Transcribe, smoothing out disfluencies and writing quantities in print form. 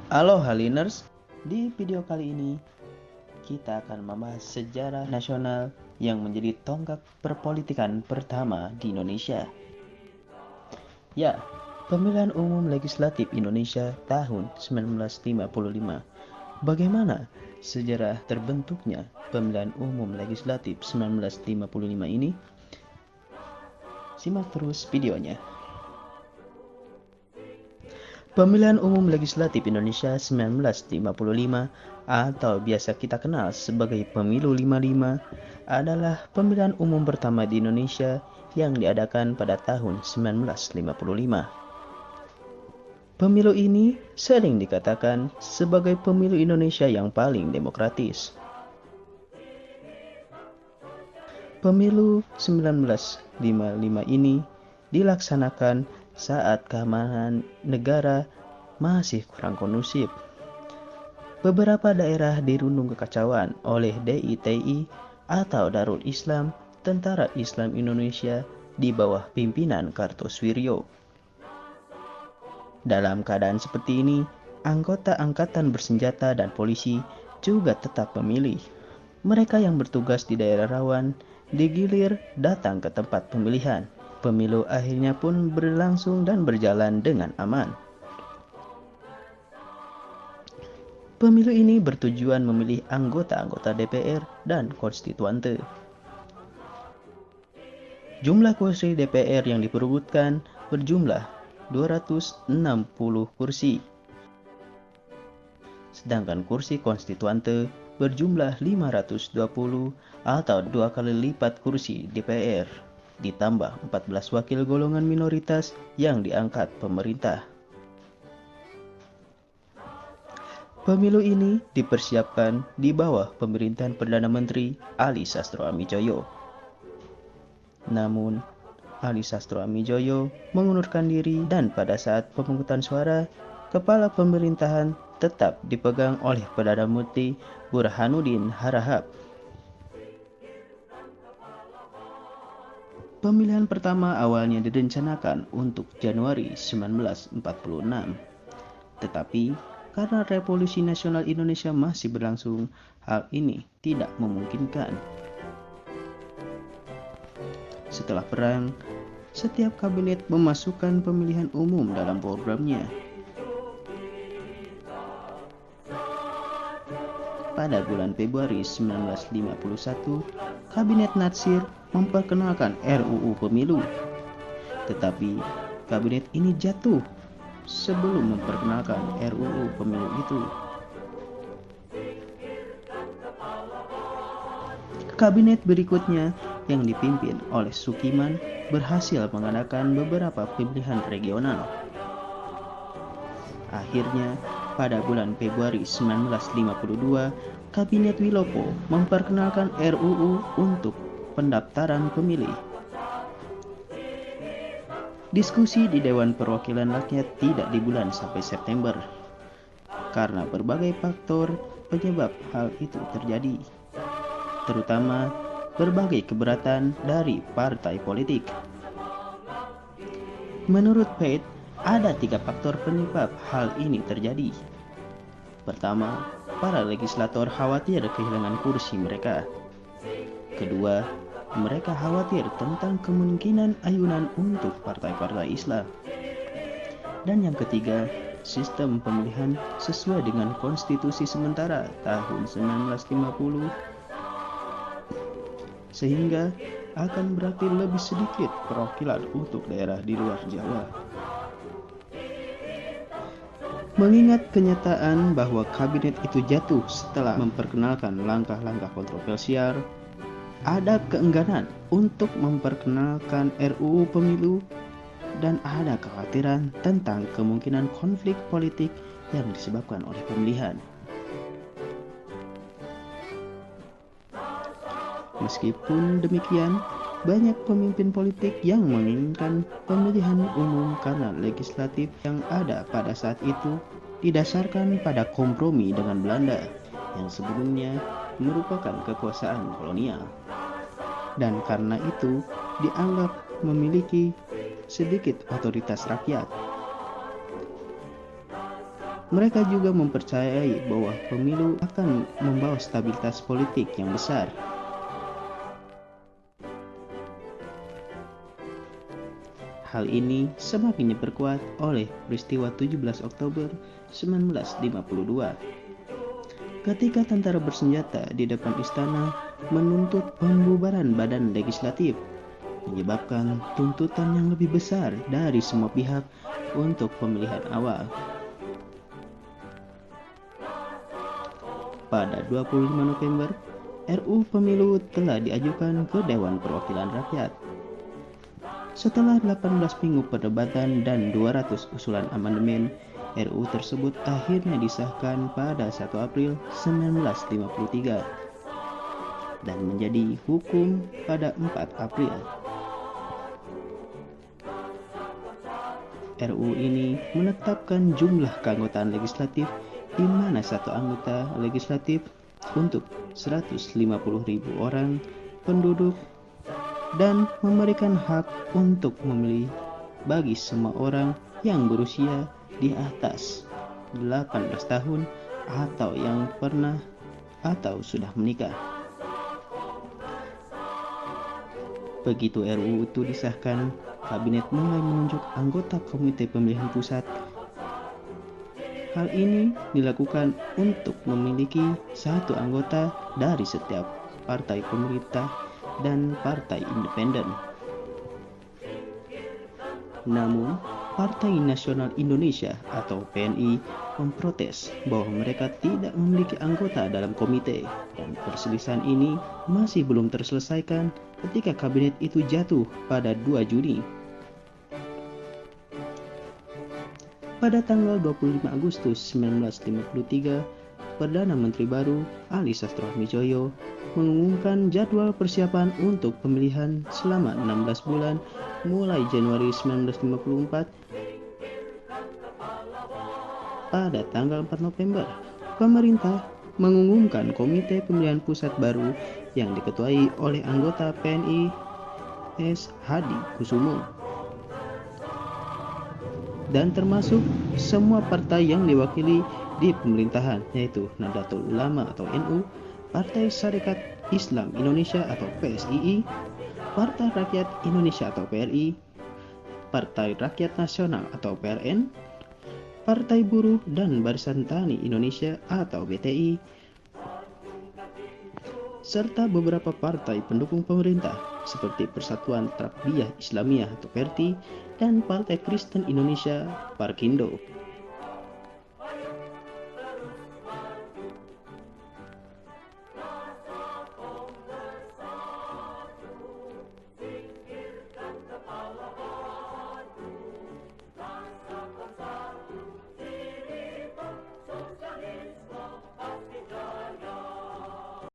Halo Haliners, di video kali ini kita akan membahas sejarah nasional yang menjadi tonggak perpolitikan pertama di Indonesia. Ya, pemilihan umum legislatif Indonesia tahun 1955. Bagaimana sejarah terbentuknya pemilihan umum legislatif 1955 ini? Simak terus videonya. Pemilihan umum legislatif Indonesia 1955 atau biasa kita kenal sebagai Pemilu 55 adalah pemilihan umum pertama di Indonesia yang diadakan pada tahun 1955. Pemilu ini sering dikatakan sebagai pemilu Indonesia yang paling demokratis. Pemilu 1955 ini dilaksanakan saat keamanan negara masih kurang kondusif. Beberapa daerah dirundung kekacauan oleh DITI atau Darul Islam, Tentara Islam Indonesia di bawah pimpinan Kartosuwiryo. Dalam keadaan seperti ini, anggota angkatan bersenjata dan polisi juga tetap memilih. Mereka yang bertugas di daerah rawan digilir datang ke tempat pemilihan. Pemilu akhirnya pun berlangsung dan berjalan dengan aman. Pemilu ini bertujuan memilih anggota-anggota DPR dan konstituante. Jumlah kursi DPR yang diperebutkan berjumlah 260 kursi. Sedangkan kursi konstituante berjumlah 520 atau 2 kali lipat kursi DPR. Ditambah 14 wakil golongan minoritas yang diangkat pemerintah. Pemilu ini dipersiapkan di bawah pemerintahan Perdana Menteri Ali Sastro-Amijoyo. Namun, Ali Sastro-Amijoyo mengundurkan diri dan pada saat pemungutan suara, kepala pemerintahan tetap dipegang oleh Perdana Menteri Burhanuddin Harahap. Pemilihan pertama awalnya direncanakan untuk Januari 1946. Tetapi karena Revolusi Nasional Indonesia masih berlangsung, hal ini tidak memungkinkan. Setelah perang, setiap kabinet memasukkan pemilihan umum dalam programnya. Pada bulan Februari 1951, Kabinet Natsir memperkenalkan RUU Pemilu. Tetapi kabinet ini jatuh sebelum memperkenalkan RUU Pemilu itu. Kabinet berikutnya yang dipimpin oleh Sukiman berhasil mengadakan beberapa pemilihan regional. Akhirnya, pada bulan Februari 1952, Kabinet Wilopo memperkenalkan RUU untuk pendaftaran pemilih. Diskusi di Dewan Perwakilan Rakyat tidak dibulan sampai September, karena berbagai faktor penyebab hal itu terjadi, terutama berbagai keberatan dari partai politik. Menurut Pate, ada 3 faktor penyebab hal ini terjadi. Pertama, para legislator khawatir kehilangan kursi mereka. Kedua, mereka khawatir tentang kemungkinan ayunan untuk partai-partai Islam. Dan yang ketiga, sistem pemilihan sesuai dengan konstitusi sementara tahun 1950 sehingga akan berarti lebih sedikit perwakilan untuk daerah di luar Jawa. Mengingat kenyataan bahwa kabinet itu jatuh setelah memperkenalkan langkah-langkah kontroversial, ada keengganan untuk memperkenalkan RUU Pemilu dan ada kekhawatiran tentang kemungkinan konflik politik yang disebabkan oleh pemilihan. Meskipun demikian, banyak pemimpin politik yang menginginkan pemilihan umum karena legislatif yang ada pada saat itu didasarkan pada kompromi dengan Belanda yang sebelumnya merupakan kekuasaan kolonial. Dan karena itu dianggap memiliki sedikit otoritas rakyat. Mereka juga mempercayai bahwa pemilu akan membawa stabilitas politik yang besar. Hal ini semakin diperkuat oleh peristiwa 17 Oktober 1952. Ketika tentara bersenjata di depan istana menuntut pembubaran badan legislatif, menyebabkan tuntutan yang lebih besar dari semua pihak untuk pemilihan awal. Pada 25 November, RUU Pemilu telah diajukan ke Dewan Perwakilan Rakyat. Setelah 18 minggu perdebatan dan 200 usulan amandemen, RUU tersebut akhirnya disahkan pada 1 April 1953 dan menjadi hukum pada 4 April. RUU ini menetapkan jumlah keanggotaan legislatif di mana satu anggota legislatif untuk 150.000 orang penduduk dan memberikan hak untuk memilih bagi semua orang yang berusia di atas 18 tahun atau yang pernah atau sudah menikah. Begitu RUU itu disahkan, kabinet mulai menunjuk anggota Komite Pemilihan Pusat. Hal ini dilakukan untuk memiliki satu anggota dari setiap partai pemerintah dan partai independen. Namun, Partai Nasional Indonesia atau PNI memprotes bahwa mereka tidak memiliki anggota dalam komite, dan perselisihan ini masih belum terselesaikan ketika kabinet itu jatuh pada 2 Juni. Pada tanggal 25 Agustus 1953, Perdana Menteri baru Ali Sastroamidjojo mengumumkan jadwal persiapan untuk pemilihan selama 16 bulan mulai Januari 1954. Pada tanggal 4 November, pemerintah mengumumkan Komite Pemilihan Pusat baru yang diketuai oleh anggota PNI S. Hadi Kusumo dan termasuk semua partai yang diwakili di pemerintahan, yaitu Nahdlatul Ulama atau NU, Partai Sarekat Islam Indonesia atau PSII, Partai Rakyat Indonesia atau PRI, Partai Rakyat Nasional atau PRN, Partai Buruh dan Barisan Tani Indonesia atau BTI, serta beberapa partai pendukung pemerintah seperti Persatuan Tarbiyah Islamiyah atau PERTI dan Partai Kristen Indonesia Parkindo.